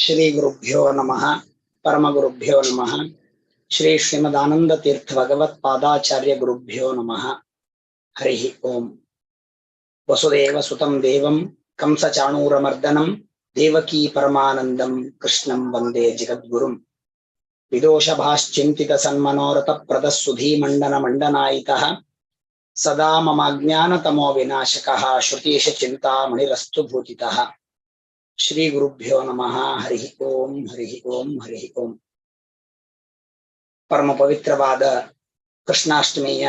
ಶ್ರೀ ಗುರುಭ್ಯೋ ನಮಃ. ಪರಮ ಗುರುಭ್ಯೋ ನಮಃ. ಶ್ರೀ ಶ್ರೀಮದಾನಂದ ತೀರ್ಥ ಭಗವತ್ ಪಾದಾಚಾರ್ಯ ಗುರುಭ್ಯೋ ನಮಃ. ಹರಿ ಓಂ. ವಸುದೇವ ಸುತಂ ದೇವಂ ಕಂಸ ಚಾಣೂರಮರ್ದನಂ ದೇವಕೀ ಪರಮಾನಂದಂ ಕೃಷ್ಣಂ ವಂದೇ ಜಗದ್ಗುರುಂ. ವಿದೋಷ ಭಾಶ್ಚಿಂತಿತ ಸನ್ಮನೋರಥ ಪ್ರದ ಸುಧೀಮಂಡನ ಮಂಡನಾಯಿತಃ ಸದಾ ಮಮ ಅಜ್ಞಾನತಮೋ ವಿನಾಶಕಃ ಶ್ರುತೀಶ ಚಿಂತಾಮಣಿರಸ್ತು ಭೂತಿತಃ. ಶ್ರೀ ಗುರುಭ್ಯೋ ನಮಃ. ಹರಿ ಓಂ. ಹರಿ ಓಂ. ಹರಿ ಓಂ. ಪರಮ ಪವಿತ್ರವಾದ ಕೃಷ್ಣಾಷ್ಟಮಿಯ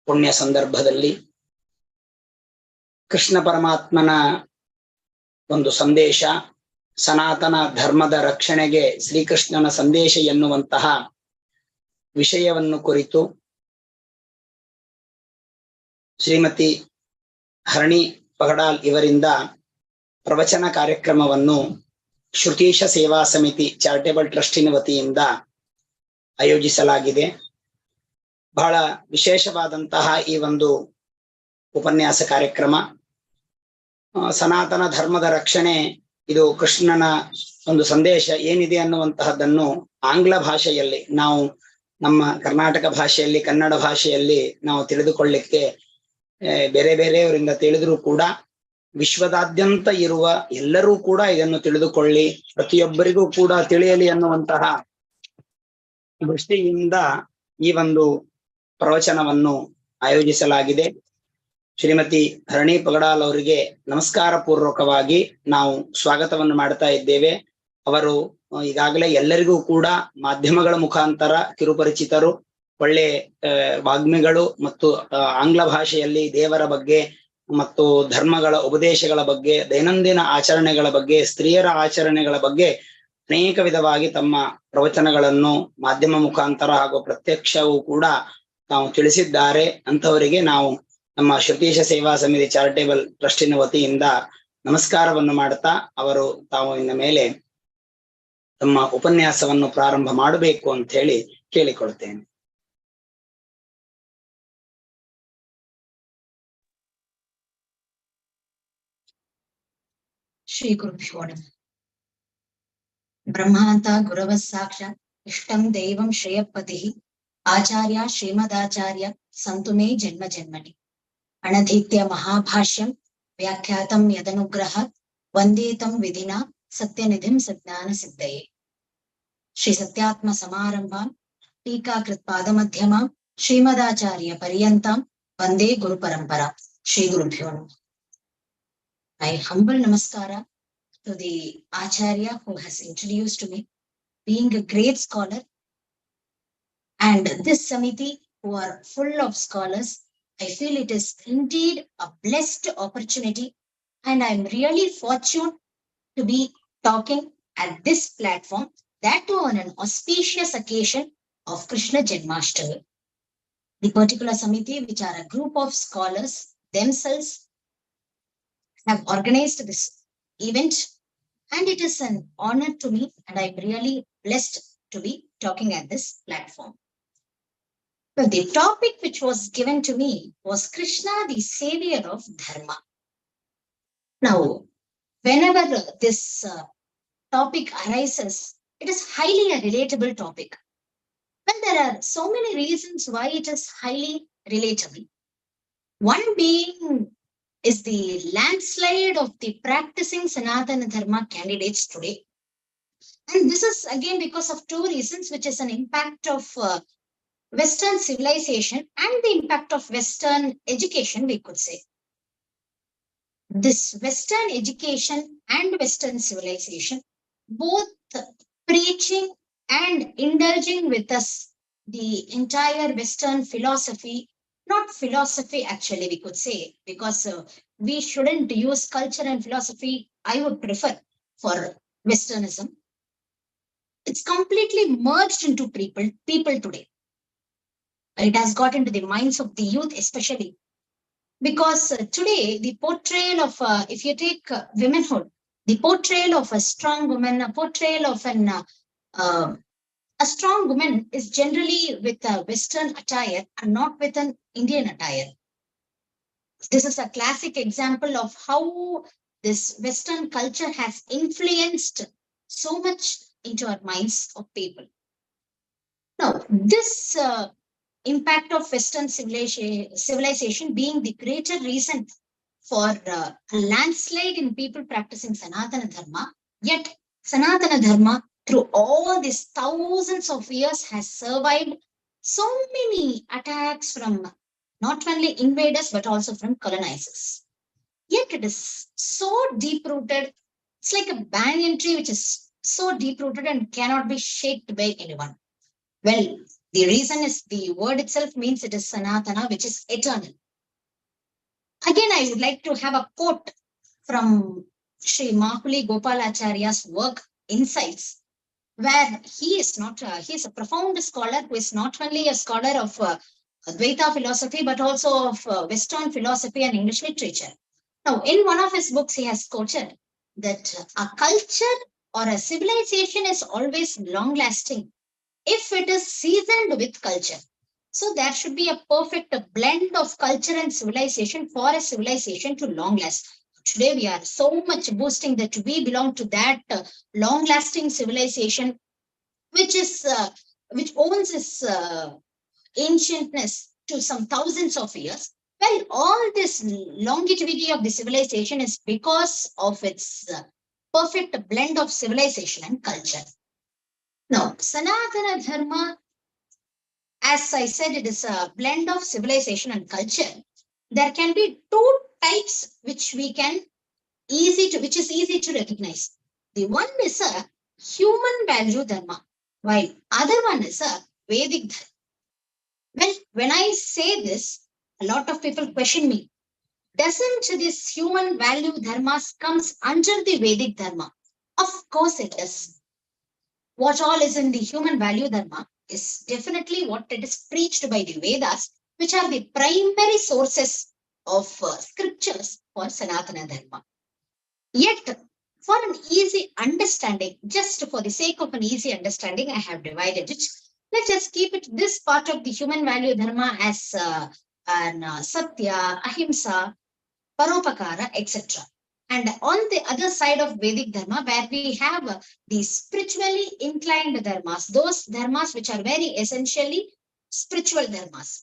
ಪುಣ್ಯ ಸಂದರ್ಭದಲ್ಲಿ ಕೃಷ್ಣ ಪರಮಾತ್ಮನ ಒಂದು ಸಂದೇಶ, ಸನಾತನ ಧರ್ಮದ ರಕ್ಷಣೆಗೆ ಶ್ರೀಕೃಷ್ಣನ ಸಂದೇಶ ಎನ್ನುವಂತಹ ವಿಷಯವನ್ನು ಕುರಿತು ಶ್ರೀಮತಿ ಹರಣಿ ಪಗಡಾಲ್ ಇವರಿಂದ ಪ್ರವಚನ ಕಾರ್ಯಕ್ರಮವನ್ನು ಶ್ರುತೀಶ ಸೇವಾ ಸಮಿತಿ ಚಾರಿಟೇಬಲ್ ಟ್ರಸ್ಟಿನ ವತಿಯಿಂದ ಆಯೋಜಿಸಲಾಗಿದೆ. ಬಹಳ ವಿಶೇಷವಾದಂತಹ ಈ ಒಂದು ಉಪನ್ಯಾಸ ಕಾರ್ಯಕ್ರಮ ಸನಾತನ ಧರ್ಮದ ರಕ್ಷಣೆ, ಇದು ಕೃಷ್ಣನ ಒಂದು ಸಂದೇಶ ಏನಿದೆ ಅನ್ನುವಂತಹದ್ದನ್ನು ಆಂಗ್ಲ ಭಾಷೆಯಲ್ಲಿ, ನಾವು ನಮ್ಮ ಕರ್ನಾಟಕ ಭಾಷೆಯಲ್ಲಿ, ಕನ್ನಡ ಭಾಷೆಯಲ್ಲಿ ನಾವು ತಿಳಿದುಕೊಳ್ಳಿಕ್ಕೆ ಬೇರೆ ಬೇರೆಯವರಿಂದ ತಿಳಿದರೂ ಕೂಡ ವಿಶ್ವದಾದ್ಯಂತ ಇರುವ ಎಲ್ಲರೂ ಕೂಡ ಇದನ್ನು ತಿಳಿದುಕೊಳ್ಳಿ, ಪ್ರತಿಯೊಬ್ಬರಿಗೂ ಕೂಡ ತಿಳಿಯಲಿ ಅನ್ನುವಂತಹ ದೃಷ್ಟಿಯಿಂದ ಈ ಒಂದು ಪ್ರವಚನವನ್ನು ಆಯೋಜಿಸಲಾಗಿದೆ. ಶ್ರೀಮತಿ ಹರಣಿ ಪಗಡಾಲ್ ಅವರಿಗೆ ನಮಸ್ಕಾರ ಪೂರ್ವಕವಾಗಿ ನಾವು ಸ್ವಾಗತವನ್ನು ಮಾಡ್ತಾ ಇದ್ದೇವೆ. ಅವರು ಈಗಾಗಲೇ ಎಲ್ಲರಿಗೂ ಕೂಡ ಮಾಧ್ಯಮಗಳ ಮುಖಾಂತರ ಕಿರುಪರಿಚಿತರು, ಒಳ್ಳೆ ವಾಗ್ಮಿಗಳು ಮತ್ತು ಆಂಗ್ಲ ಭಾಷೆಯಲ್ಲಿ ದೇವರ ಬಗ್ಗೆ ಮತ್ತು ಧರ್ಮಗಳ ಉಪದೇಶಗಳ ಬಗ್ಗೆ, ದೈನಂದಿನ ಆಚರಣೆಗಳ ಬಗ್ಗೆ, ಸ್ತ್ರೀಯರ ಆಚರಣೆಗಳ ಬಗ್ಗೆ ಅನೇಕ ವಿಧವಾಗಿ ತಮ್ಮ ಪ್ರವಚನಗಳನ್ನು ಮಾಧ್ಯಮ ಮುಖಾಂತರ ಹಾಗೂ ಪ್ರತ್ಯಕ್ಷವೂ ಕೂಡ ತಾವು ತಿಳಿಸಿದ್ದಾರೆ. ಅಂಥವರಿಗೆ ನಾವು ನಮ್ಮ ಶ್ರುತೀಶ ಸೇವಾ ಸಮಿತಿ ಚಾರಿಟೇಬಲ್ ಟ್ರಸ್ಟಿನ ವತಿಯಿಂದ ನಮಸ್ಕಾರವನ್ನು ಮಾಡ್ತಾ, ಅವರು ತಾವು ಇನ್ನ ಮೇಲೆ ತಮ್ಮ ಉಪನ್ಯಾಸವನ್ನು ಪ್ರಾರಂಭ ಮಾಡಬೇಕು ಅಂತ ಹೇಳಿ ಕೇಳಿಕೊಳ್ತೇನೆ. ಶ್ರೀ ಗುರುಭ್ಯೋ ನಮಃ. ಬ್ರಹ್ಮಾಂತ ಗುರವ ಸಾಕ್ಷಾತ್ ಇಷ್ಟಂ ದೈವಂ ಶ್ರೇಯಪತಿ ಆಚಾರ್ಯ ಶ್ರೀಮದಾಚಾರ್ಯ ಸಂತು ಮೇ ಜನ್ಮ ಜನ್ಮನಿ. ಅನಧೀತ್ಯ ಮಹಾಭಾಷ್ಯಂ ವ್ಯಾಖ್ಯಾತಂ ಯದನುಗ್ರಹ ವಂದೇತಂ ವಿಧಿನಾ ಸತ್ಯನಿಧಿಂ ಸಜ್ಞಾನ ಸಿದ್ಧಯೇ. ಶ್ರೀ ಸತ್ಯಾತ್ಮ ಸಮಾರಂಭಾಂ ಟೀಕಾಕೃತ್ ಪಾದಮಧ್ಯಮಾಂ ಶ್ರೀಮದಾಚಾರ್ಯ ಪರ್ಯಂತಾಂ ವಂದೇ ಗುರು ಪರಂಪರಾ. ಶ್ರೀ ಗುರುಭ್ಯೋ ನಮಃ. My humble namaskara to the Acharya who has introduced to me, being a great scholar, and this Samiti who are full of scholars. I feel it is indeed a blessed opportunity, and I am really fortunate to be talking at this platform, that too on an auspicious occasion of Krishna Janmashtami. The particular Samiti, which are a group of scholars themselves, have organized this event, and it is an honor to me, and I'm really blessed to be talking at this platform. But the topic which was given to me was Krishna, the savior of Dharma. Now, whenever this topic arises, it is highly a relatable topic. Well, there are so many reasons why it is highly relatable. One being is the landslide of the practicing Sanatana Dharma candidates today. And this is again because of two reasons, which is an impact of Western civilization and the impact of Western education, we could say. This Western education and Western civilization, both preaching and indulging with us the entire Western philosophy, not philosophy actually we could say, because we shouldn't use culture and philosophy, I would prefer, for Westernism. It's completely merged into people today. It has got into the minds of the youth especially, because today the portrayal of, if you take womanhood, the portrayal of a strong woman, a portrayal of a strong woman is generally with a Western attire and not with an Indian attire. This is a classic example of how this Western culture has influenced so much into our minds of people. Now, this impact of Western civilization being the greater reason for a landslide in people practicing Sanatana Dharma, yet Sanatana Dharma through all these thousands of years has survived so many attacks from not only invaders but also from colonizers. Yet it is so deep rooted. It's like a banyan tree which is so deep rooted and cannot be shaken by anyone. Well, the reason is the word itself means it is Sanatana, which is eternal. Again, I would like to have a quote from Sri Mahuli Gopalacharya's work Insights, where he is a profound scholar who is not only a scholar of Advaita philosophy, but also of Western philosophy and English literature. Now, in one of his books, he has quoted that a culture or a civilization is always long lasting if it is seasoned with culture. So there should be a perfect blend of culture and civilization for a civilization to long last. Today we are so much boasting that we belong to that long lasting civilization, which owns its ancientness to some thousands of years. Well, all this longevity of the civilization is because of its perfect blend of civilization and culture. Now, Sanatana Dharma, as I said, it is a blend of civilization and culture. There can be two types which which is easy to recognize. The one is a human value dharma, while other one is a Vedic dharma. Well, when I say this, a lot of people question me. Doesn't this human value dharmas comes under the Vedic dharma? Of course it does. What all is in the human value dharma is definitely what it is preached by the Vedas, which are the primary sources of scriptures for Sanatana Dharma. Yet, for an easy understanding, just for the sake of an easy understanding, I have divided it. Let's just keep it this part of the human value dharma as Satya, Ahimsa, Paropakara, etc. And on the other side of Vedic Dharma, where we have the spiritually inclined dharmas, those dharmas which are very essentially spiritual dharmas.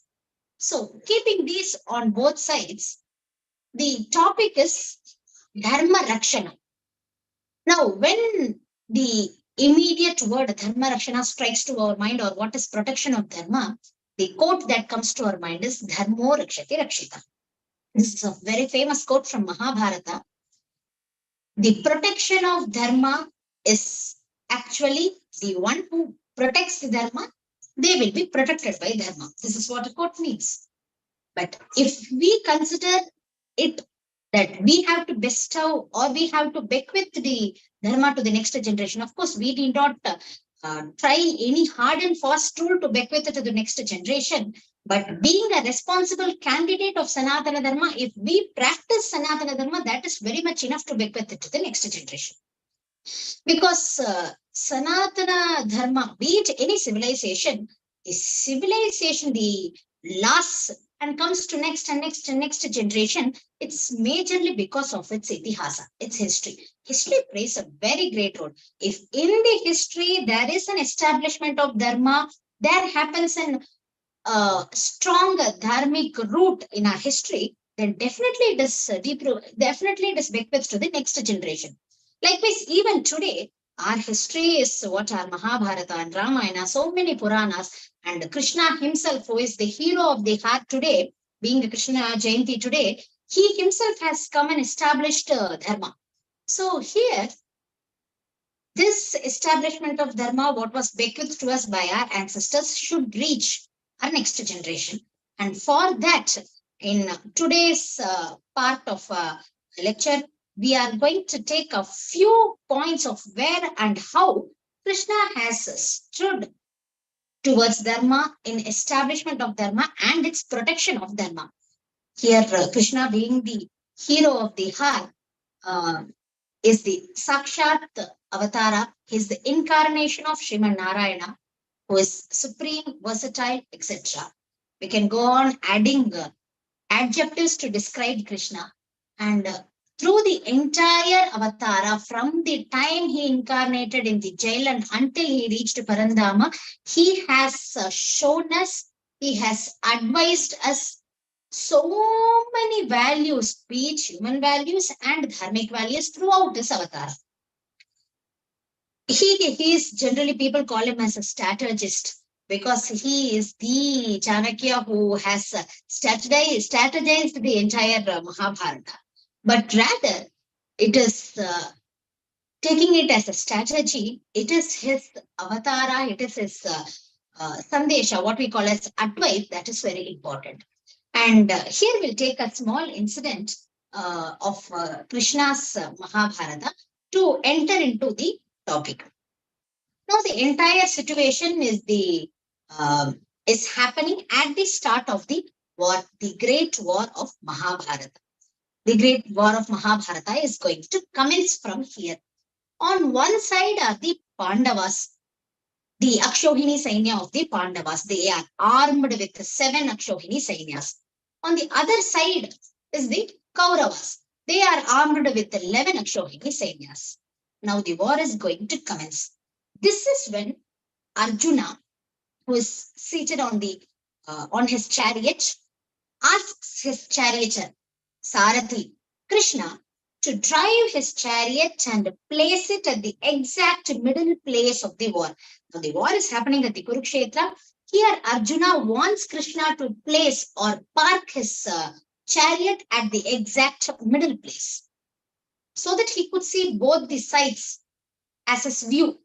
So, keeping these on both sides, the topic is Dharma Rakshana. Now, when the immediate word Dharma Rakshana strikes to our mind, or what is protection of Dharma, the quote that comes to our mind is Dharmo Rakshati Rakshita. This is a very famous quote from Mahabharata. The protection of dharma is actually the one who protects the dharma, they will be protected by dharma. This is what a quote means. But if we consider it that we have to bestow or we have to bequeath the dharma to the next generation, of course, we need not try any hard and fast tool to bequeath it to the next generation. But being a responsible candidate of Sanatana Dharma, if we practice Sanatana Dharma, that is very much enough to bequeath it to the next generation. Because Sanatana Dharma, be it any civilization, the lasts and comes to next and next and next generation, it's majorly because of its itihasa, its history. History plays a very great role. If in the history there is an establishment of dharma, there happens an strong dharmic root in our history, then definitely it is bequeathed to the next generation. Likewise, even today, our history is what our Mahabharata and Ramayana, so many Puranas, and Krishna himself, who is the hero of the heart today, being Krishna Jayanti today, he himself has come and established dharma. So here, this establishment of dharma, what was bequeathed to us by our ancestors, should reach our next generation. And for that, in today's part of lecture, we are going to take a few points of where and how Krishna has stood towards dharma in establishment of dharma and its protection of dharma. Here, Krishna being the hero of the heart, is the Sakshat Avatara. He is the incarnation of Sriman Narayana, who is supreme, versatile, etc. We can go on adding adjectives to describe Krishna. And through the entire avatara, from the time he incarnated in the jail and until he reached Parandama, he has shown us, he has advised us so many values, be it human values and dharmic values throughout this avatar. He is generally, people call him as a strategist because he is the Chanakya who has strategized the entire Mahabharata. But rather, it is taking it as a strategy, it is his avatara, it is his sandesha, what we call as advice, that is very important. And here we'll take a small incident of Krishna's Mahabharata to enter into the topic. Now, the entire situation is happening at the start of the war, the Great War of Mahabharata. The Great War of Mahabharata is going to commence from here. On one side are the Pandavas, the Akshohini Sainya of the Pandavas. They are armed with 7 Akshohini Sainyas. On the other side is the Kauravas. They are armed with 11 Akshohini Sainyas. Now the war is going to commence. This is when Arjuna, who is seated on his chariot, asks his charioteer, Sarathi, Krishna, to drive his chariot and place it at the exact middle place of the war. Now the war is happening at the Kurukshetra. Here Arjuna wants Krishna to place or park his chariot at the exact middle place so that he could see both the sides as his view.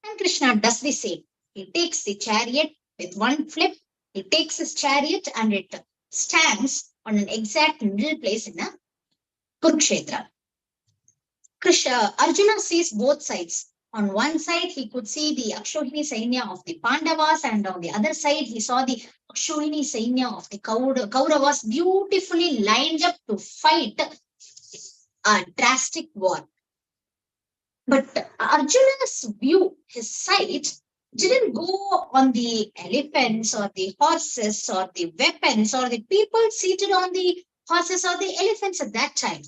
And Krishna does the same. He takes the chariot with one flip. He takes his chariot and it stands on an exact middle place in a Kurukshetra. Arjuna sees both sides. On one side, he could see the Akshohini Sainya of the Pandavas, and on the other side, he saw the Akshohini Sainya of the Kauravas beautifully lined up to fight a drastic war. But Arjuna's view, his sight, didn't go on the elephants or the horses or the weapons or the people seated on the horses or the elephants at that time.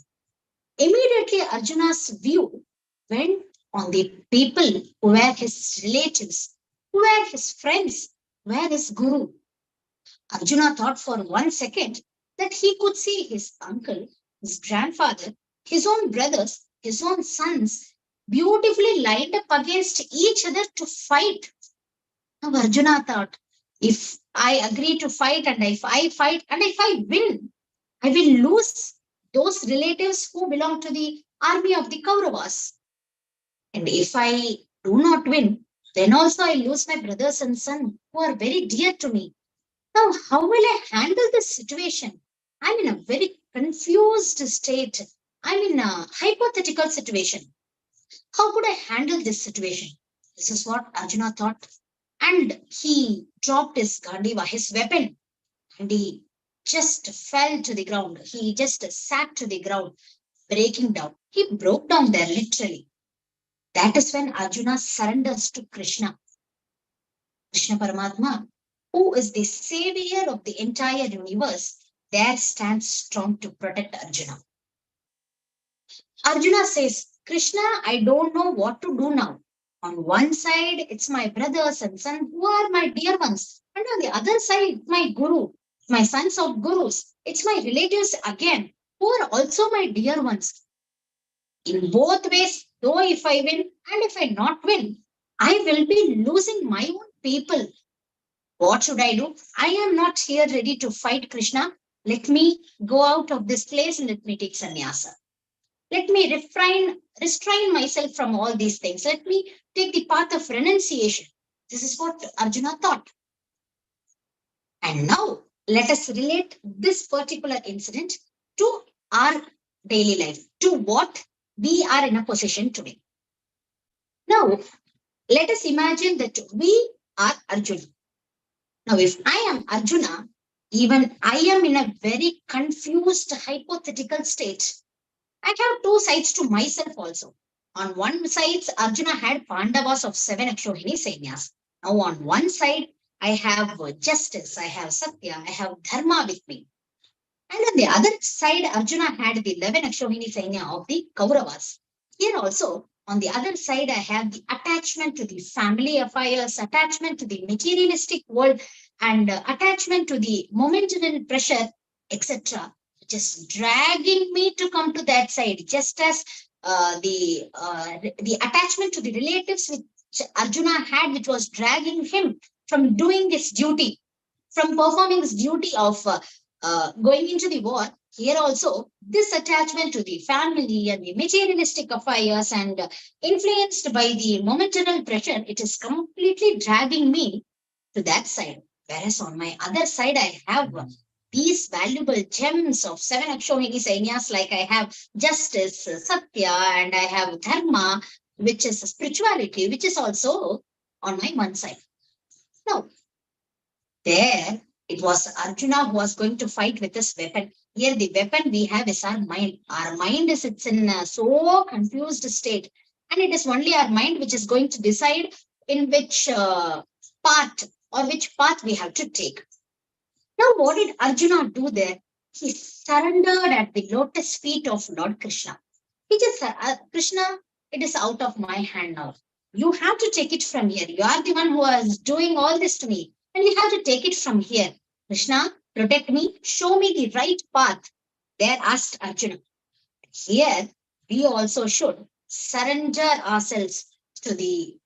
Immediately, Arjuna's view went on the people who were his relatives, who were his friends, who were his guru. Arjuna thought for 1 second that he could see his uncle, his grandfather, his own brothers, his own sons, beautifully lined up against each other to fight. Now Arjuna thought, if I agree to fight and if I fight and if I win, I will lose those relatives who belong to the army of the Kauravas. And if I do not win, then also I lose my brothers and sons who are very dear to me. Now, how will I handle this situation? I'm in a very confused state. I'm in a hypothetical situation. How could I handle this situation? This is what Arjuna thought. And he dropped his Gandiva, his weapon, and he just fell to the ground. He just sat to the ground, breaking down. He broke down there literally. That is when Arjuna surrenders to Krishna. Krishna Paramatma, who is the savior of the entire universe, there stands strong to protect Arjuna. Arjuna says, Krishna, I don't know what to do now. On one side, it's my brothers and sons who are my dear ones. And on the other side, my guru, my sons of gurus. It's my relatives again, who are also my dear ones. In both ways, though if I win and if I not win, I will be losing my own people. What should I do? I am not here ready to fight, Krishna. Let me go out of this place and let me take sannyasa. Let me restrain myself from all these things. Let me take the path of renunciation. This is what Arjuna thought. And now let us relate this particular incident to our daily life, to what we are in a position today. Now, let us imagine that we are Arjuna. Now, if I am Arjuna, even I am in a very confused hypothetical state. I have 2 sides to myself also. On one side, Arjuna had Pandavas of 7 Akshohini Sainyas. Now, on one side, I have justice, I have Satya, I have Dharma with me. And on the other side, Arjuna had the 11 Akshauhini Sainya of the Kauravas. Here also, on the other side, I have the attachment to the family affairs, attachment to the materialistic world, and attachment to the momentary pressure, etc. Just dragging me to come to that side, just as the attachment to the relatives which Arjuna had, which was dragging him from doing this duty, from performing this duty of going into the war. Here also, this attachment to the family and the materialistic affairs and influenced by the momentary pressure, it is completely dragging me to that side. Whereas on my other side, I have these valuable gems of 7 Akshauhini Sainyas, like I have justice, Satya, and I have Dharma, which is spirituality, which is also on my one side. Now, there it was Arjuna who was going to fight with this weapon. Here the weapon we have is our mind. Our mind is in a so confused state, and it is only our mind which is going to decide in which part or which path we have to take. Now, what did Arjuna do there? He surrendered at the lotus feet of Lord Krishna. He just said, Krishna, it is out of my hand now. You have to take it from here. You are the one who is doing all this to me, and you have to take it from here. Krishna, protect me, show me the right path. There asked Arjuna. Here, we also should surrender ourselves to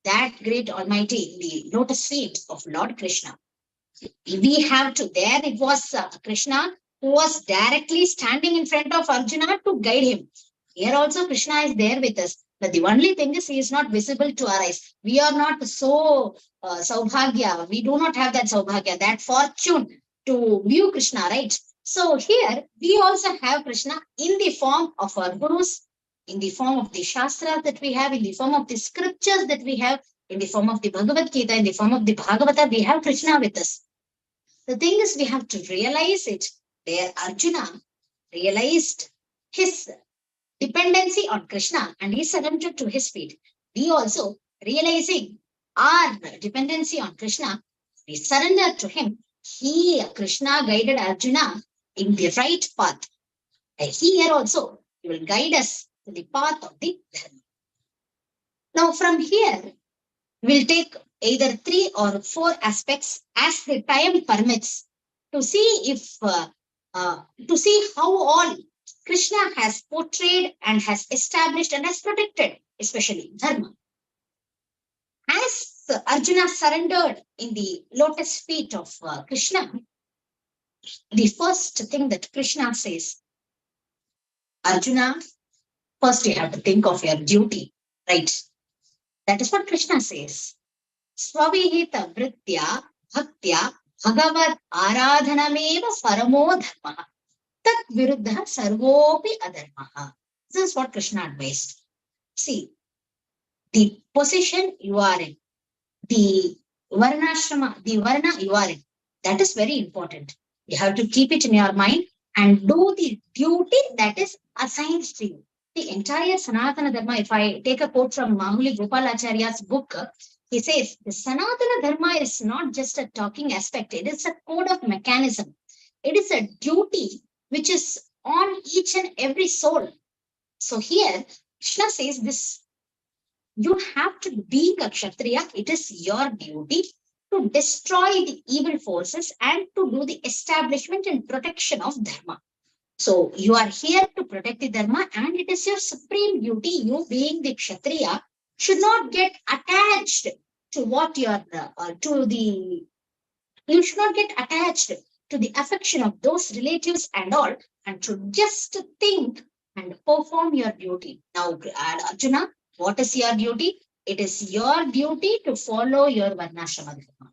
that great Almighty, the lotus feet of Lord Krishna. We have to, there it was Krishna who was directly standing in front of Arjuna to guide him. Here also Krishna is there with us. But the only thing is he is not visible to our eyes. We are not so Saubhagya. We do not have that Saubhagya, that fortune to view Krishna, right? So here we also have Krishna in the form of our gurus, in the form of the Shastras that we have, in the form of the scriptures that we have, in the form of the Bhagavad Gita, in the form of the Bhagavata, we have Krishna with us. The thing is, we have to realize it. There, Arjuna realized his dependency on Krishna and he surrendered to his feet. We also, realizing our dependency on Krishna, we surrendered to him. Krishna guided Arjuna in the right path. And here also, he will guide us to the path of the Dharma. Now, from here, we'll take either 3 or 4 aspects as the time permits to see if to see how all Krishna has portrayed and has established and has protected, especially Dharma. As Arjuna surrendered in the lotus feet of Krishna, the first thing that Krishna says, Arjuna, first you have to think of your duty, right? That is what Krishna says. Swavihita vritya bhaktya bhagavad aradhanameva paramo dharma tat viruddha sarvopi adharmaha. This is what Krishna advised. See, the position you are in, the varnashrama, the varna you are in, that is very important. You have to keep it in your mind and do the duty that is assigned to you. The entire Sanatana Dharma, if I take a quote from Mahuli Gopalacharya's book, he says, the Sanatana Dharma is not just a talking aspect. It is a code of mechanism. It is a duty which is on each and every soul. So here, Krishna says this, you have to be a Kshatriya. It is your duty to destroy the evil forces and to do the establishment and protection of Dharma. So you are here to protect the Dharma and it is your supreme duty. You being the Kshatriya should not get attached to what you are, you should not get attached to the affection of those relatives and all, and should just think and perform your duty. Now, Arjuna, what is your duty? It is your duty to follow your Varnashrama Dharma.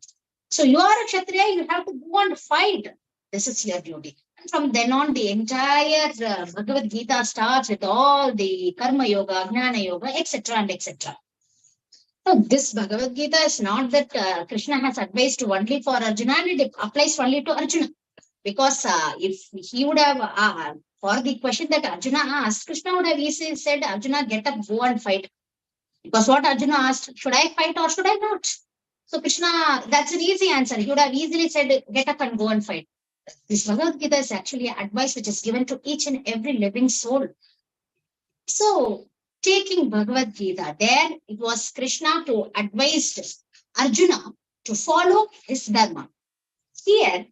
So you are a Kshatriya, you have to go and fight. This is your duty. And from then on, the entire Bhagavad Gita starts with all the Karma Yoga, Jnana Yoga, etc. and etc. Now, this Bhagavad Gita is not that Krishna has advised only for Arjuna, and it applies only to Arjuna. Because if he would have, for the question that Arjuna asked, Krishna would have easily said, Arjuna, get up, go and fight. Because what Arjuna asked, should I fight or should I not? So Krishna, that's an easy answer. He would have easily said, get up and go and fight. This Bhagavad Gita is actually advice which is given to each and every living soul. So, taking Bhagavad Gita, there it was Krishna to advise Arjuna to follow his dharma. Here,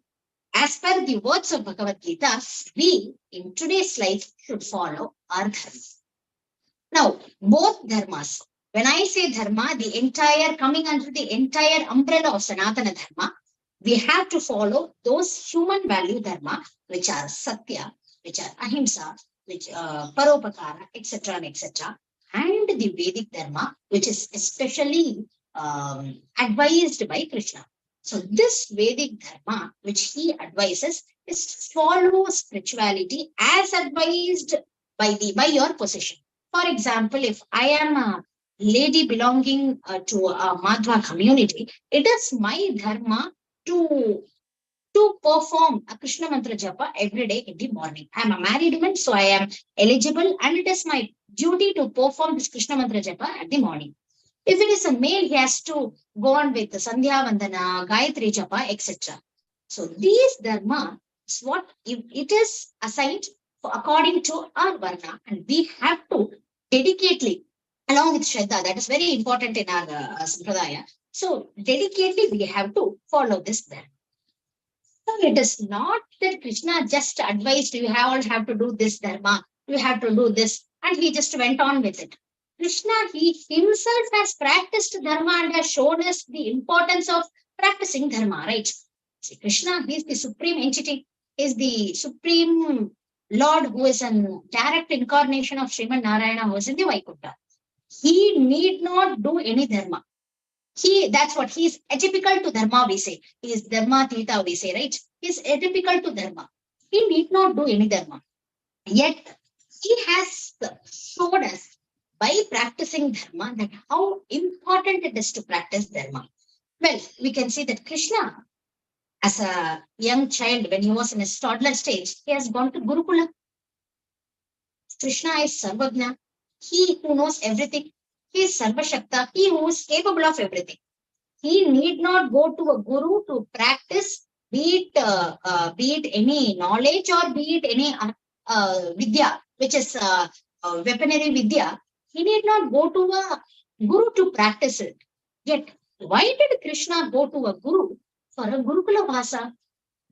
as per the words of Bhagavad Gita, we in today's life should follow our dharma. Now, both dharmas, when I say dharma, the entire coming under the entire umbrella of Sanatana Dharma, we have to follow those human value dharma, which are Satya, which are Ahimsa, which Paropakara, etc. and etc. And the Vedic dharma, which is especially advised by Krishna. So this Vedic dharma, which he advises, is to follow spirituality as advised by your position. For example, if I am a lady belonging to a Madhva community, it is my dharma to perform a Krishna mantra japa every day in the morning. I am a married woman, so I am eligible, and it is my duty to perform this Krishna mantra japa at the morning. If it is a male, he has to go on with the Sandhya Vandana, Gayatri japa, etc. So these dharma is what it is assigned for according to our varna, and we have to dedicately, along with Shraddha, that is very important in our Sampradaya. So dedicatedly we have to follow this dharma. So it is not that Krishna just advised you all have to do this dharma, you have to do this, and he just went on with it. Krishna, he himself has practiced dharma and has shown us the importance of practicing dharma, right? See, Krishna, he is the supreme entity, he is the supreme Lord who is a direct incarnation of Sriman Narayana who is in the Vaikuntha. He need not do any dharma. That's what he is atypical to dharma, we say. He is dharma theta, we say, right? He is atypical to dharma. He need not do any dharma. Yet he has showed us by practicing dharma that how important it is to practice dharma. Well, we can see that Krishna, as a young child, when he was in his toddler stage, he has gone to Gurukula. Krishna is Sarvagna. He who knows everything. He is Sarvashakta. He who is capable of everything. He need not go to a guru to practice, be it any knowledge or be it any vidya, which is weaponry vidya. He need not go to a guru to practice it. Yet, why did Krishna go to a guru for a Gurukula Vasa?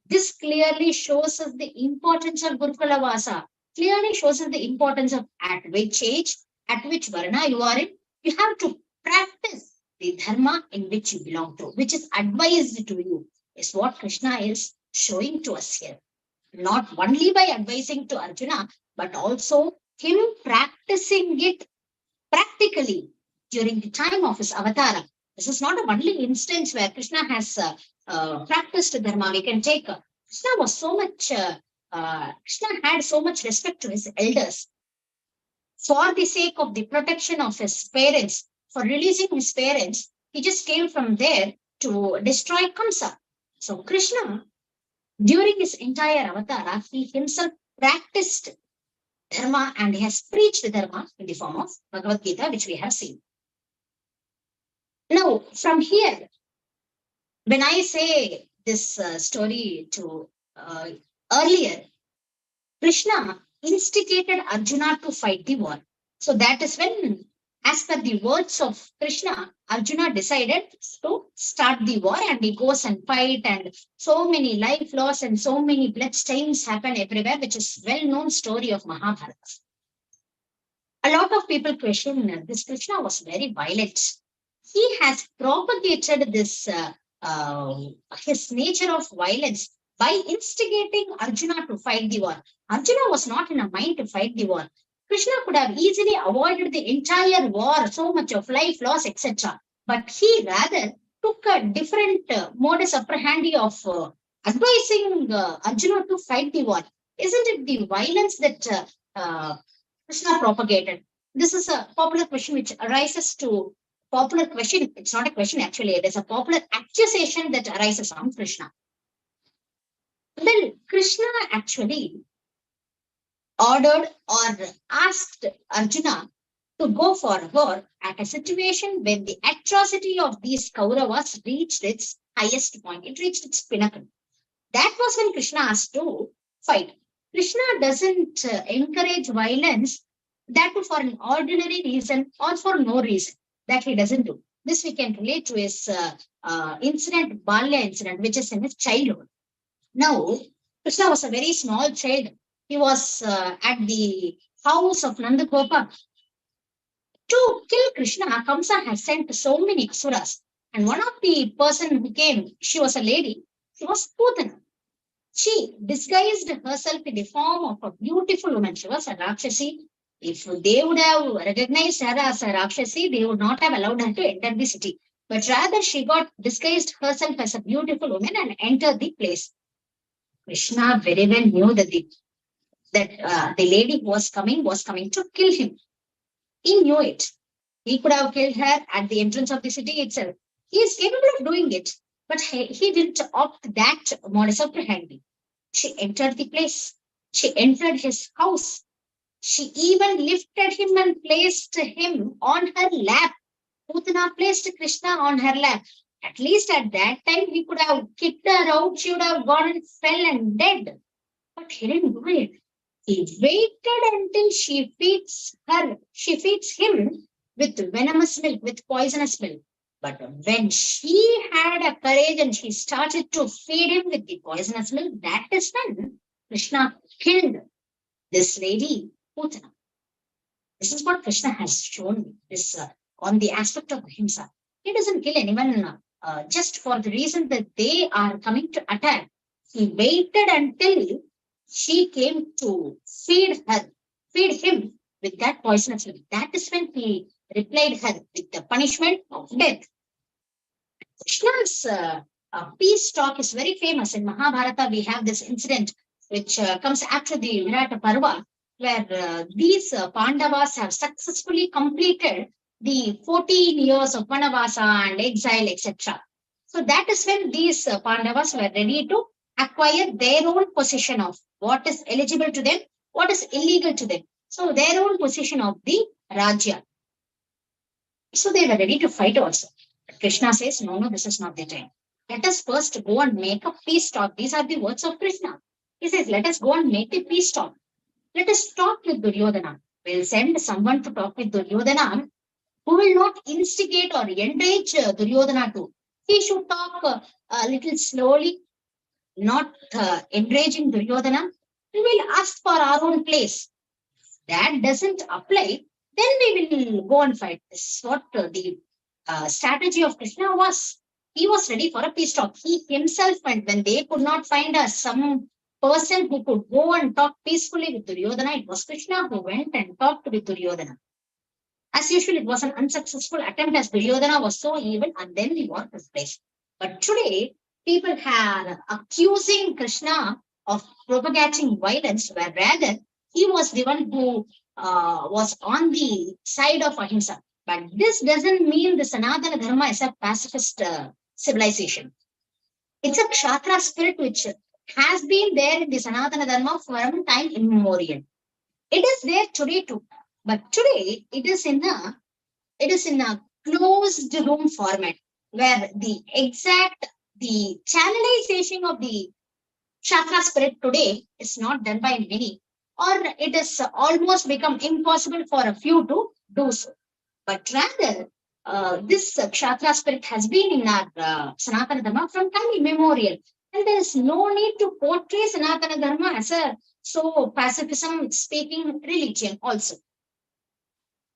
This clearly shows us the importance of Gurukula Vasa. Clearly shows us the importance of at which age, at which varna you are in, you have to practice the dharma in which you belong to, which is advised to you, is what Krishna is showing to us here. Not only by advising to Arjuna, but also him practicing it practically during the time of his avatara. This is not a only instance where Krishna has practiced dharma. We can take Krishna was so much. Krishna had so much respect to his elders. For the sake of the protection of his parents, for releasing his parents, he just came from there to destroy Kamsa. So Krishna, during his entire avatara, he himself practiced dharma and he has preached dharma in the form of Bhagavad Gita, which we have seen. Now, from here, when I say this story to earlier, Krishna instigated Arjuna to fight the war. So that is when, as per the words of Krishna, Arjuna decided to start the war and he goes and fight, and so many life loss and so many blood stains happen everywhere, which is well-known story of Mahabharata. A lot of people question this Krishna was very violent. He has propagated this his nature of violence by instigating Arjuna to fight the war. Arjuna was not in a mind to fight the war. Krishna could have easily avoided the entire war, so much of life loss, etc. But he rather took a different modus operandi of advising Arjuna to fight the war. Isn't it the violence that Krishna propagated? This is a popular question which arises to popular question. It's not a question actually. It is a popular accusation that arises on Krishna. Well, Krishna actually ordered or asked Arjuna to go for war at a situation when the atrocity of these Kauravas reached its highest point. It reached its pinnacle. That was when Krishna asked to fight. Krishna doesn't encourage violence, that too for an ordinary reason or for no reason. That he doesn't do. This we can relate to his incident, Balya incident, which is in his childhood. Now, Krishna was a very small child. He was at the house of Nandagopa. To kill Krishna, Kamsa had sent so many asuras. And one of the person who came, she was a lady, she was Putana. She disguised herself in the form of a beautiful woman. She was a Rakshasi. If they would have recognized her as a Rakshasi, they would not have allowed her to enter the city. But rather, she got disguised herself as a beautiful woman and entered the place. Krishna very well knew that the lady who was coming to kill him. He knew it. He could have killed her at the entrance of the city itself. He is capable of doing it, but he didn't opt that modus operandi. She entered the place. She entered his house. She even lifted him and placed him on her lap. Putana placed Krishna on her lap. At least at that time, he could have kicked her out. She would have gone and fell and dead. But he didn't do it. He waited until she feeds him with venomous milk, with poisonous milk. But when she had a courage and she started to feed him with the poisonous milk, that is when Krishna killed this lady, Putana. This is what Krishna has shown me, this on the aspect of Ahimsa. He doesn't kill anyone just for the reason that they are coming to attack. He waited until she came to feed him with that poisonous milk. That is when he replied her with the punishment of death. Krishna's peace talk is very famous. In Mahabharata, we have this incident which comes after the Virata Parva, where these Pandavas have successfully completed the 14 years of Vanavasa and exile, etc. So that is when these Pandavas were ready to acquire their own position of what is eligible to them, what is illegal to them. So their own position of the Rajya. So they were ready to fight also. But Krishna says, no, this is not the time. Let us first go and make a peace talk. These are the words of Krishna. He says, let us go and make the peace talk. Let us talk with Duryodhana. We'll send someone to talk with Duryodhana who will not instigate or enrage Duryodhana too. He should talk a little slowly, not enraging Duryodhana. We will ask for our own place. That doesn't apply, then we will go and fight. This is what the strategy of Krishna was. He was ready for a peace talk. He himself went when they could not find some person who could go and talk peacefully with Duryodhana. It was Krishna who went and talked with Duryodhana. As usual, it was an unsuccessful attempt as Duryodhana was so evil, and then the war took place. But today, people are accusing Krishna of propagating violence, where rather he was the one who was on the side of Ahimsa. But this doesn't mean the Sanatana Dharma is a pacifist civilization. It's a Kshatriya spirit which has been there in the Sanatana Dharma from time immemorial. It is there today too. But today it is in a closed room format where the channelization of the Kshatriya spirit today is not done by many, or it has almost become impossible for a few to do so. But rather, this Kshatriya spirit has been in our Sanatana Dharma from time immemorial. And there is no need to portray Sanatana Dharma as a pacifism speaking religion also.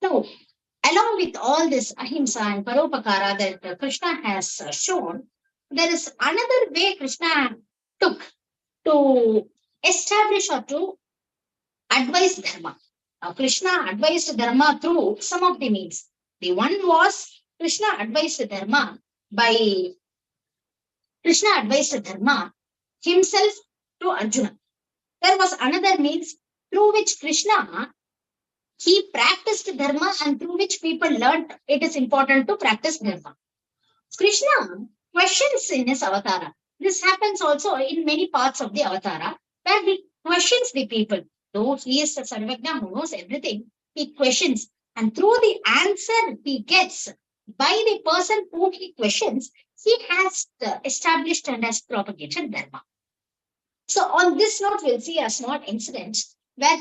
Now, along with all this Ahimsa and Paropakara that Krishna has shown, there is another way Krishna took to establish or to advise Dharma. Krishna advised Dharma through some of the means. The one was Krishna advised Dharma himself to Arjuna. There was another means through which Krishna he practiced Dharma and through which people learned it is important to practice Dharma. Krishna questions in his avatara. This happens also in many parts of the avatara where he questions the people. Though he is a Sarvagna who knows everything, he questions. And through the answer he gets by the person who he questions, he has established and has propagated Dharma. So on this note, we'll see a small incident where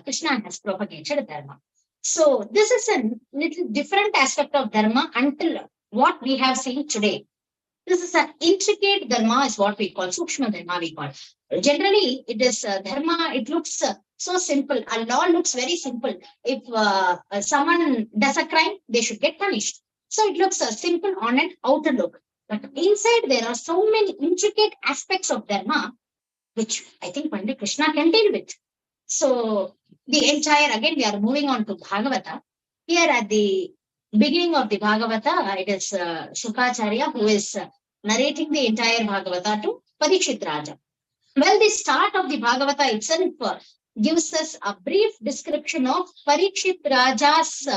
Krishna has propagated dharma. So this is a little different aspect of dharma until what we have seen today. This is an intricate dharma, is what we call sukshma dharma. We call generally it is dharma. It looks so simple. A law looks very simple. If someone does a crime, they should get punished. So it looks simple on an outer look, but inside there are so many intricate aspects of dharma, which I think only Krishna can deal with. So the entire, again, we are moving on to Bhagavata. Here at the beginning of the Bhagavata, it is Shukacharya who is narrating the entire Bhagavata to Parikshit Raja. Well, the start of the Bhagavata itself gives us a brief description of Parikshit Raja's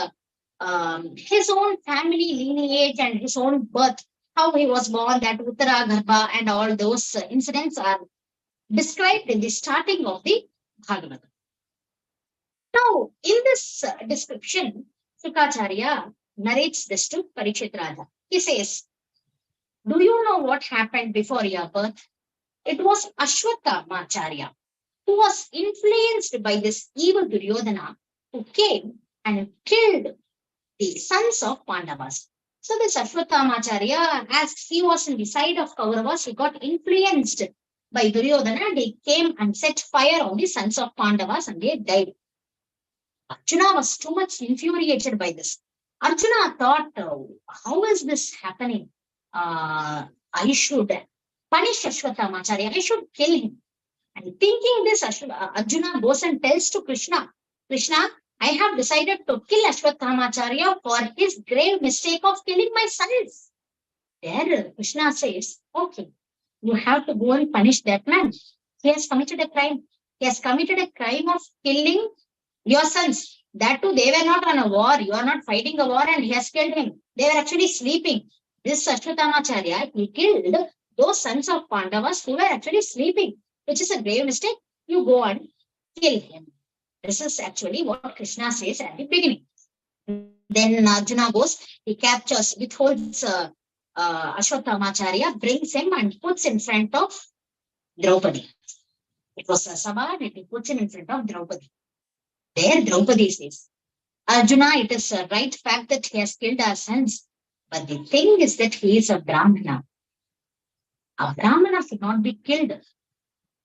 his own family lineage and his own birth, how he was born, that Uttara Garbha and all those incidents are described in the starting of the Bhagavata. Now, in this description, Shukacharya narrates this to Parikshit Raja. He says, do you know what happened before your birth? It was Ashwatthama who was influenced by this evil Duryodhana, who came and killed the sons of Pandavas. So this Ashwatthama, as he was in the side of Kauravas, he got influenced by Duryodhana and he came and set fire on the sons of Pandavas and they died. Arjuna was too much infuriated by this. Arjuna thought, how is this happening? I should punish Ashwatthama, I should kill him. And thinking this, Arjuna goes and tells to Krishna, Krishna, I have decided to kill Ashwatthama for his grave mistake of killing my sons. There, Krishna says, okay, you have to go and punish that man. He has committed a crime. He has committed a crime of killing your sons. That too, they were not on a war. You are not fighting a war and he has killed him. They were actually sleeping. This Ashwatthama, he killed those sons of Pandavas who were actually sleeping, which is a grave mistake. You go and kill him. This is actually what Krishna says at the beginning. Then Arjuna goes, he captures, withholds Ashwatthama, brings him and puts in front of Draupadi. It was a sabha and he puts him in front of Draupadi. There Draupadi says, Arjuna, it is a right fact that he has killed our sons. But the thing is that he is a Brahmana. A Brahmana should not be killed.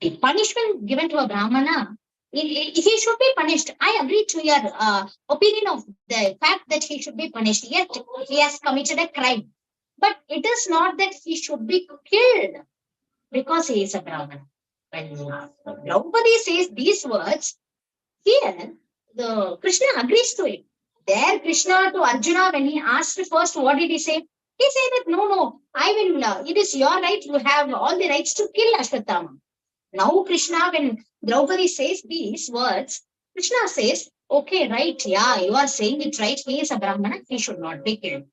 The punishment given to a Brahmana, he should be punished. I agree to your opinion of the fact that he should be punished. Yet he has committed a crime. But it is not that he should be killed because he is a Brahmana. When Draupadi says these words, here the Krishna agrees to it. There Krishna to Arjuna, when he asked first, what did he say? He said that no, I will, it is your right, you have all the rights to kill Ashwatthama. Now Krishna, when Draupadi says these words, Krishna says, okay, right, yeah, you are saying it right, he is a Brahmana, he should not be killed.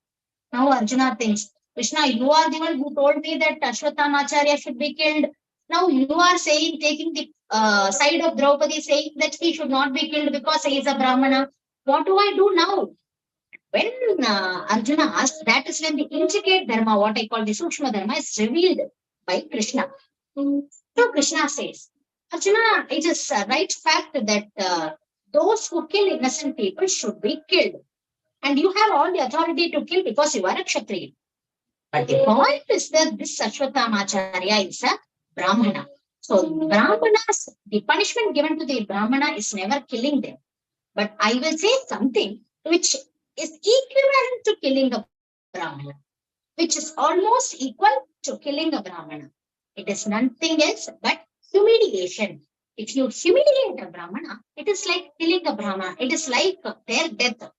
Now Arjuna thinks, Krishna, you are the one who told me that Ashwatthama should be killed. Now you are saying, taking the side of Draupadi, saying that he should not be killed because he is a Brahmana. What do I do now? When Arjuna asked, that is when the intricate dharma, what I call the sukshma dharma, is revealed by Krishna. So Krishna says, Arjuna, it is a right fact that those who kill innocent people should be killed. And you have all the authority to kill because you are a Kshatriya. But the point is that this Ashwatthama is a Brahmana. So Brahmanas, the punishment given to the Brahmana is never killing them. But I will say something which is equivalent to killing a Brahmana, which is almost equal to killing a Brahmana. It is nothing else but humiliation. If you humiliate a Brahmana, it is like killing a Brahmana. It is like their death.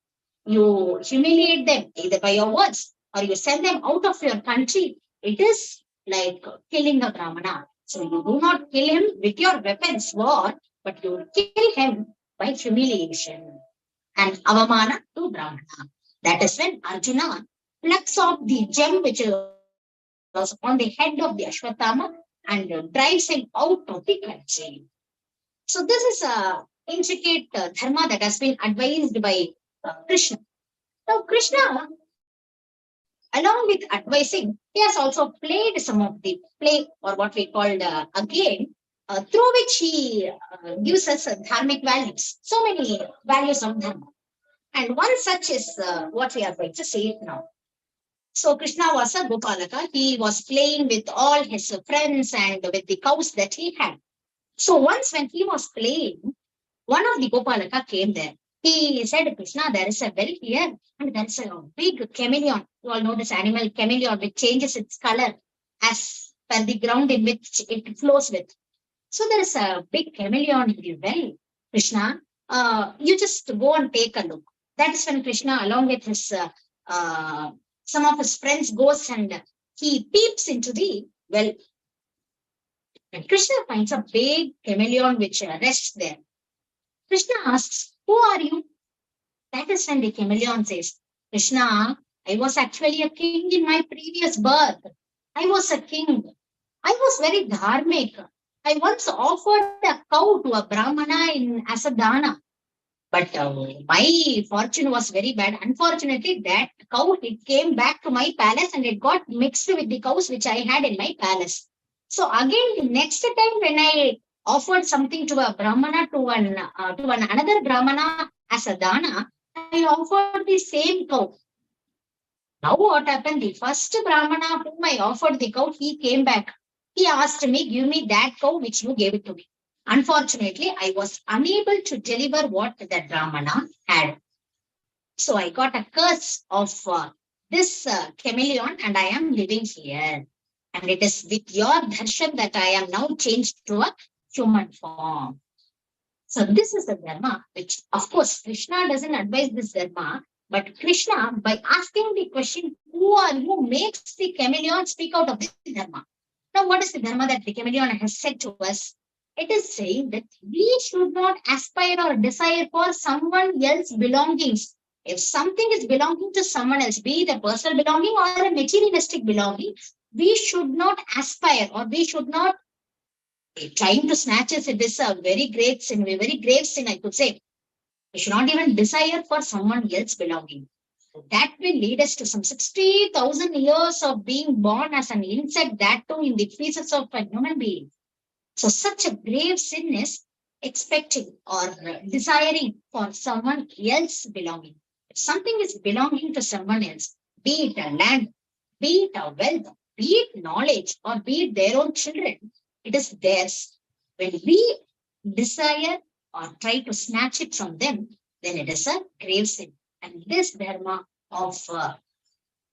You humiliate them either by your words or you send them out of your country. It is like killing a Brahmana. So you do not kill him with your weapons, war, but you kill him by humiliation and avamana to Brahmana. That is when Arjuna plucks off the gem which was on the head of the Ashwatthama and drives him out of the country. So this is a intricate dharma that has been advised by Krishna. Now Krishna, along with advising, he has also played some of the play or what we called a game through which he gives us dharmic values, so many values of dharma. And one such is what we are going to say now. So Krishna was a Gopalaka. He was playing with all his friends and with the cows that he had. So once when he was playing, one of the Gopalaka came there. He said, Krishna, there is a well here, and there is a big chameleon. You all know this animal chameleon, which changes its color as per the ground in which it flows with. So there is a big chameleon in the well. Krishna, you just go and take a look. That is when Krishna, along with his some of his friends, goes and he peeps into the well. And Krishna finds a big chameleon which rests there. Krishna asks, who are you? That is when the chameleon says, Krishna, I was actually a king in my previous birth. I was a king. I was very dharmic. I once offered a cow to a brahmana as a dana. But my fortune was very bad. Unfortunately, that cow, it came back to my palace and it got mixed with the cows which I had in my palace. So again, the next time when I offered something to a brahmana, to another brahmana as a dana, I offered the same cow. Now what happened? The first brahmana whom I offered the cow, he came back. He asked me, give me that cow which you gave it to me. Unfortunately, I was unable to deliver what that brahmana had. So I got a curse of this chameleon and I am living here. And it is with your darshan that I am now changed to a human form. So this is the dharma, which of course Krishna doesn't advise this dharma, but Krishna, by asking the question, who are you, makes the chameleon speak out of the dharma. Now, what is the dharma that the chameleon has said to us? It is saying that we should not aspire or desire for someone else's belongings. If something is belonging to someone else, be it a personal belonging or a materialistic belonging, we should not aspire, or we should not trying to snatch it. It is a very great sin, a very grave sin, I could say. We should not even desire for someone else's belonging. That will lead us to some 60,000 years of being born as an insect, that too in the feces of a human being. So such a grave sin is expecting or desiring for someone else's belonging. If something is belonging to someone else, be it a land, be it a wealth, be it knowledge, or be it their own children, it is theirs. When we desire or try to snatch it from them, then it is a grave sin. And this dharma of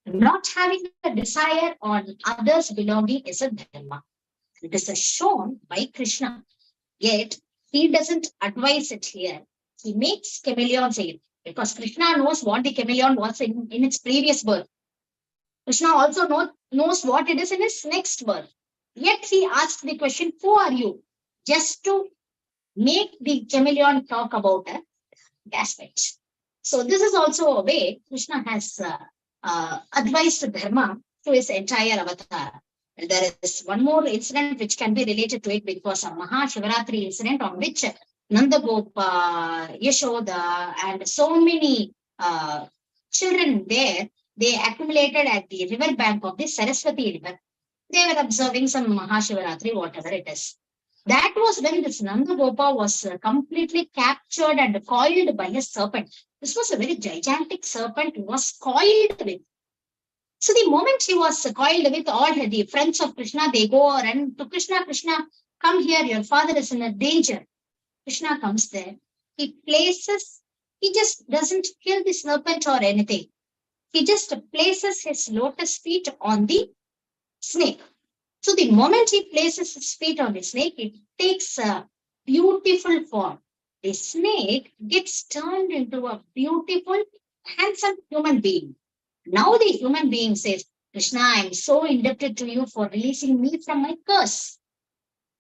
not having a desire on others' belonging is a dharma. It is shown by Krishna. Yet, he doesn't advise it here. He makes chameleon say it because Krishna knows what the chameleon was in its previous birth. Krishna also knows what it is in his next birth. Yet, he asked the question, who are you? Just to make the chameleon talk about the aspects. So, this is also a way Krishna has advised dharma to his entire avatar. And there is one more incident which can be related to it, because a Mahashivaratri incident on which Nanda Gopa, Yashoda, and so many children there, they accumulated at the river bank of the Saraswati river. They were observing some Mahashivaratri, whatever it is. That was when this Nanda Gopa was completely captured and coiled by a serpent. This was a very gigantic serpent who was coiled with. So the moment he was coiled with, all the friends of Krishna, they go and to Krishna, Krishna, come here, your father is in a danger. Krishna comes there. He just doesn't kill the serpent or anything. He just places his lotus feet on the snake. So the moment he places his feet on the snake, it takes a beautiful form. The snake gets turned into a beautiful, handsome human being. Now the human being says, Krishna, I am so indebted to you for releasing me from my curse.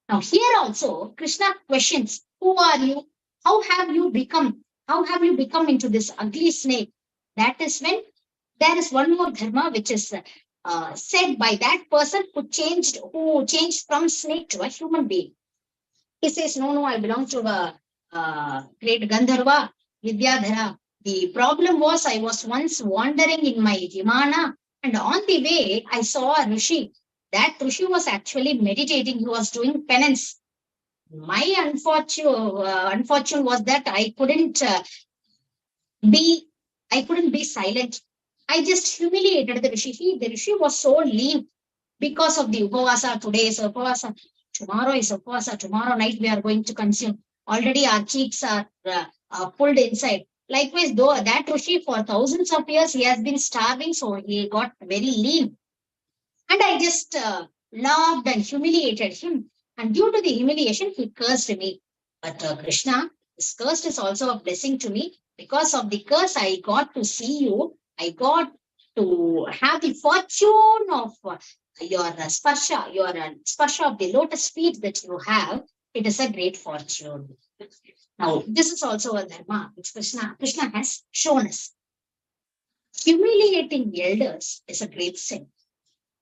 Now here also, Krishna questions, who are you? How have you become? How have you become into this ugly snake? That is when there is one more dharma which is said by that person who changed from snake to a human being. He says, no, I belong to a great Gandharva, Vidyadhara. The problem was I was once wandering in my Vimana, and on the way I saw a Rishi. That Rishi was actually meditating. He was doing penance. My unfortune was that I couldn't be silent. I just humiliated the Rishi. The Rishi was so lean because of the Upavasa. Today is Upavasa, tomorrow is Upavasa, tomorrow night we are going to consume. Already our cheeks are pulled inside. Likewise, though that Rishi for thousands of years he has been starving, so he got very lean. And I just loved and humiliated him. And due to the humiliation, he cursed me. But Krishna, this curse is also a blessing to me. Because of the curse, I got to see you. I got to have the fortune of your sparsha of the lotus feet that you have. It is a great fortune. Now, this is also a dharma which Krishna has shown us. Humiliating elders is a great sin.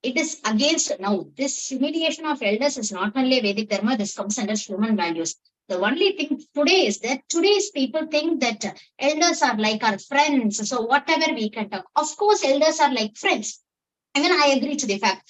It is against, now this humiliation of elders is not only Vedic dharma, this comes under human values. The only thing today is that today's people think that elders are like our friends, so whatever we can talk. Of course, elders are like friends. I mean, I agree to the fact,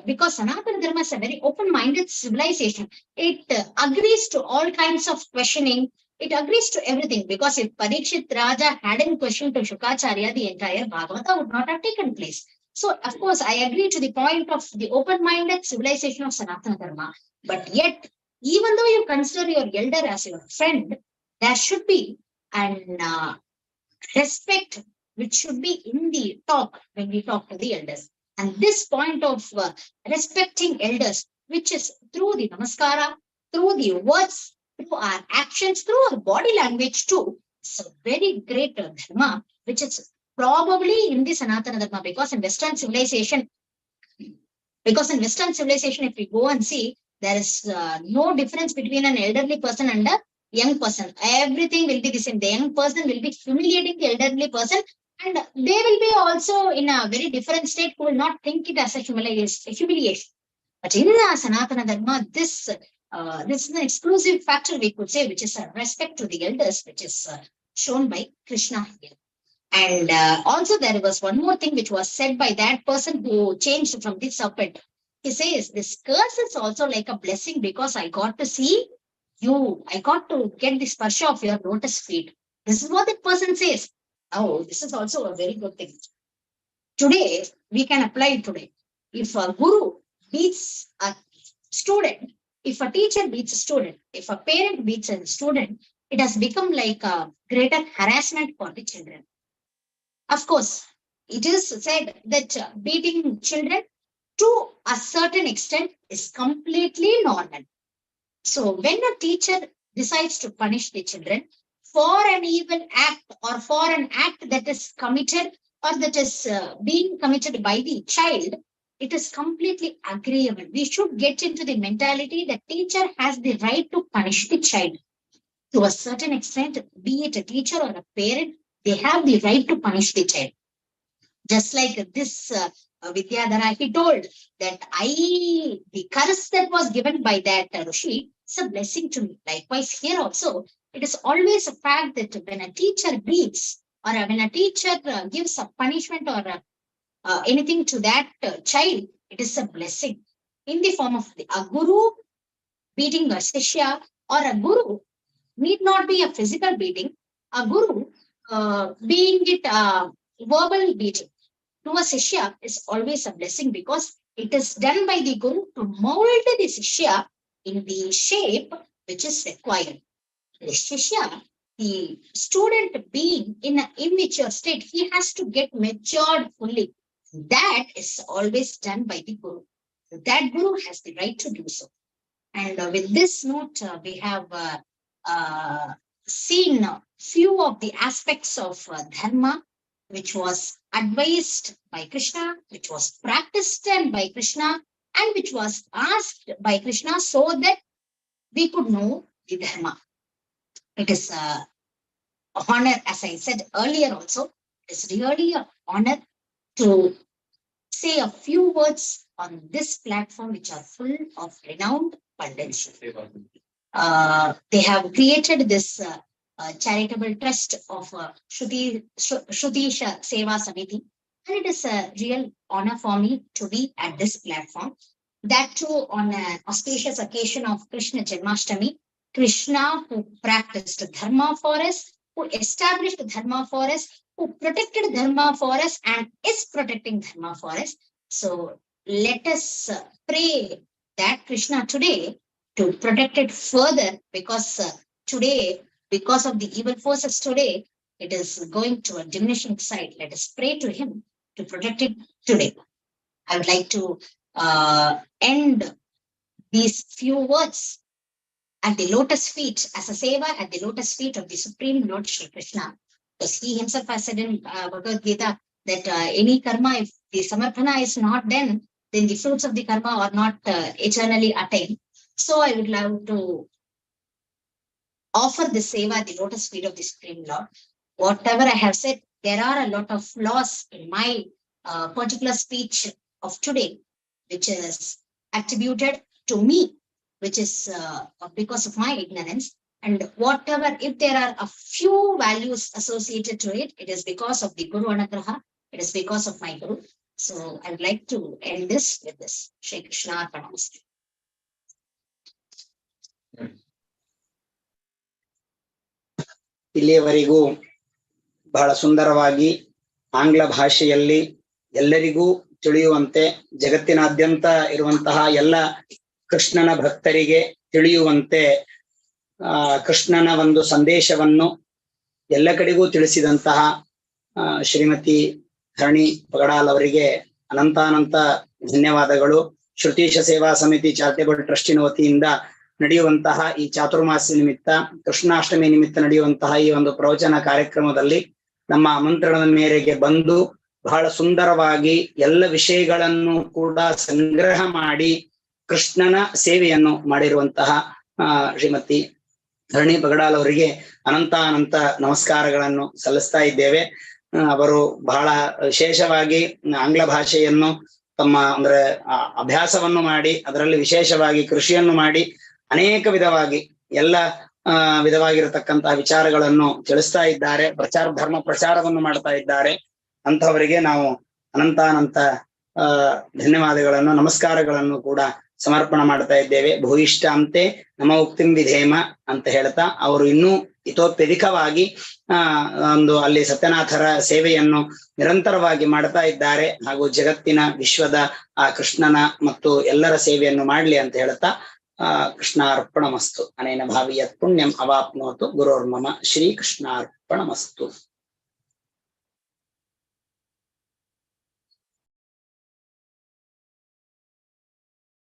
because Sanatana Dharma is a very open-minded civilization. It agrees to all kinds of questioning. It agrees to everything, because if Parikshit Raja hadn't questioned to Shukacharya, the entire Bhagavata would not have taken place. So, of course, I agree to the point of the open-minded civilization of Sanatana Dharma. But yet, even though you consider your elder as your friend, there should be an respect which should be in the talk when we talk to the elders. And this point of respecting elders, which is through the namaskara, through the words, through our actions, through our body language too, it's a very great dharma, which is probably in the Sanatana Dharma, because in Western civilization, if we go and see, there is no difference between an elderly person and a young person. Everything will be the same. The young person will be humiliating the elderly person, and they will be also in a very different state who will not think it as a humiliation. But in Sanatana Dharma, this is an exclusive factor, we could say, which is a respect to the elders, which is shown by Krishna here. And also there was one more thing which was said by that person who changed from the serpent. He says, this curse is also like a blessing, because I got to see you. I got to get the sparsha of your lotus feet. This is what the person says. Oh, this is also a very good thing. Today, we can apply it today. If a guru beats a student, if a teacher beats a student, if a parent beats a student, it has become like a greater harassment for the children. Of course, it is said that beating children to a certain extent is completely normal. So when a teacher decides to punish the children for an evil act, or for an act that is committed, or that is being committed by the child, it is completely agreeable. We should get into the mentality that teacher has the right to punish the child. To a certain extent, be it a teacher or a parent, they have the right to punish the child. Just like this Vidyadhara, he told that the curse that was given by that Rishi is a blessing to me. Likewise, here also, it is always a fact that when a teacher beats, or when a teacher gives a punishment or anything to that child, it is a blessing in the form of a guru beating a shishya, or a guru need not be a physical beating, a guru being it verbal beating to a Sishya is always a blessing, because it is done by the Guru to mold the Sishya in the shape which is required. The Shishya, the student being in an immature state, he has to get matured fully. That is always done by the Guru. That Guru has the right to do so. And with this note, we have seen few of the aspects of dharma, which was advised by Krishna, which was practiced by Krishna, and which was asked by Krishna, so that we could know the dharma. It is an honor, as I said earlier also, it is really an honor to say a few words on this platform, which are full of renowned pundits. They have created this charitable trust of Shrutisha Seva Samiti, and it is a real honor for me to be at this platform. that too on an auspicious occasion of Krishna Janmashtami. Krishna, who practiced dharma for us, who established dharma for us, who protected dharma for us, and is protecting dharma for us. So let us pray that Krishna today to protect it further, because today, because of the evil forces today, it is going to a diminishing side. Let us pray to him to protect it today. I would like to end these few words at the lotus feet, as a seva at the lotus feet of the Supreme Lord Shri Krishna. Because he himself has said in Bhagavad Gita that any karma, if the samarpana is not done, then the fruits of the karma are not eternally attained. So I would love to offer the seva at the lotus feet of the Supreme Lord. Whatever I have said, there are a lot of flaws in my particular speech of today, which is attributed to me, which is because of my ignorance. And whatever, if there are a few values associated to it, it is because of the Guru Anagraha, it is because of my Guru. So I would like to end this with this. Shri Krishna Arpanamastu. ಇಲ್ಲಿಯವರೆಗೂ ಬಹಳ ಸುಂದರವಾಗಿ ಆಂಗ್ಲ ಭಾಷೆಯಲ್ಲಿ ಎಲ್ಲರಿಗೂ ತಿಳಿಯುವಂತೆ, ಜಗತ್ತಿನಾದ್ಯಂತ ಇರುವಂತಹ ಎಲ್ಲ ಕೃಷ್ಣನ ಭಕ್ತರಿಗೆ ತಿಳಿಯುವಂತೆ ಕೃಷ್ಣನ ಒಂದು ಸಂದೇಶವನ್ನು ಎಲ್ಲ ಕಡೆಗೂ ತಿಳಿಸಿದಂತಹ ಶ್ರೀಮತಿ ಧರಣಿ ಪಗಡಾಲ್ ಅವರಿಗೆ ಅನಂತಾನಂತ ಧನ್ಯವಾದಗಳು. ಶ್ರುತೀಶ ಸೇವಾ ಸಮಿತಿ ಚಾರಿಟೇಬಲ್ ಟ್ರಸ್ಟಿನ ವತಿಯಿಂದ ನಡೆಯುವಂತಹ ಈ ಚಾತುರ್ಮಾಸ್ಯ ನಿಮಿತ್ತ, ಕೃಷ್ಣಾಷ್ಟಮಿ ನಿಮಿತ್ತ ನಡೆಯುವಂತಹ ಈ ಒಂದು ಪ್ರವಚನ ಕಾರ್ಯಕ್ರಮದಲ್ಲಿ ನಮ್ಮ ಆಮಂತ್ರಣದ ಮೇರೆಗೆ ಬಂದು ಬಹಳ ಸುಂದರವಾಗಿ ಎಲ್ಲ ವಿಷಯಗಳನ್ನು ಕೂಡ ಸಂಗ್ರಹ ಮಾಡಿ ಕೃಷ್ಣನ ಸೇವೆಯನ್ನು ಮಾಡಿರುವಂತಹ ಶ್ರೀಮತಿ ಧರಣಿ ಪಗಡಾಲ್ ಅವರಿಗೆ ಅನಂತ ನಮಸ್ಕಾರಗಳನ್ನು ಸಲ್ಲಿಸ್ತಾ ಇದ್ದೇವೆ. ಅವರು ಬಹಳ ವಿಶೇಷವಾಗಿ ಆಂಗ್ಲ ಭಾಷೆಯನ್ನು ತಮ್ಮ ಅಂದ್ರೆ ಅಭ್ಯಾಸವನ್ನು ಮಾಡಿ, ಅದರಲ್ಲಿ ವಿಶೇಷವಾಗಿ ಕೃಷಿಯನ್ನು ಮಾಡಿ ಅನೇಕ ವಿಧವಾಗಿ ಎಲ್ಲ ವಿಧವಾಗಿರತಕ್ಕಂತಹ ವಿಚಾರಗಳನ್ನು ತಿಳಿಸ್ತಾ ಇದ್ದಾರೆ, ಧರ್ಮ ಪ್ರಚಾರವನ್ನು ಮಾಡ್ತಾ ಇದ್ದಾರೆ. ಅಂತಹವರಿಗೆ ನಾವು ಅನಂತ ಧನ್ಯವಾದಗಳನ್ನು, ನಮಸ್ಕಾರಗಳನ್ನು ಕೂಡ ಸಮರ್ಪಣ ಮಾಡ್ತಾ ಇದ್ದೇವೆ. ಭೂಯಿಷ್ಠ ಅಂತೆ ನಮ ಉಕ್ತಿಂ ವಿಧೇಮ ಅಂತ ಹೇಳ್ತಾ ಅವರು ಇನ್ನೂ ಇತೋಪ್ಯಧಿಕವಾಗಿ ಒಂದು ಅಲ್ಲಿ ಸತ್ಯನಾಥರ ಸೇವೆಯನ್ನು ನಿರಂತರವಾಗಿ ಮಾಡ್ತಾ ಇದ್ದಾರೆ. ಹಾಗೂ ಜಗತ್ತಿನ ವಿಶ್ವದ ಆ ಕೃಷ್ಣನ ಮತ್ತು ಎಲ್ಲರ ಸೇವೆಯನ್ನು ಮಾಡ್ಲಿ ಅಂತ ಹೇಳ್ತಾ ಕೃಷ್ಣಾರ್ಪಣಮಸ್ತು. ಅನೇನ ಭಾವಿ ಯತ್ ಪುಣ್ಯಂ ಅವಾಪ್ನೋತು ಗುರೋರ್ಮಮ ಶ್ರೀ ಕೃಷ್ಣಾರ್ಪಣಮಸ್ತು.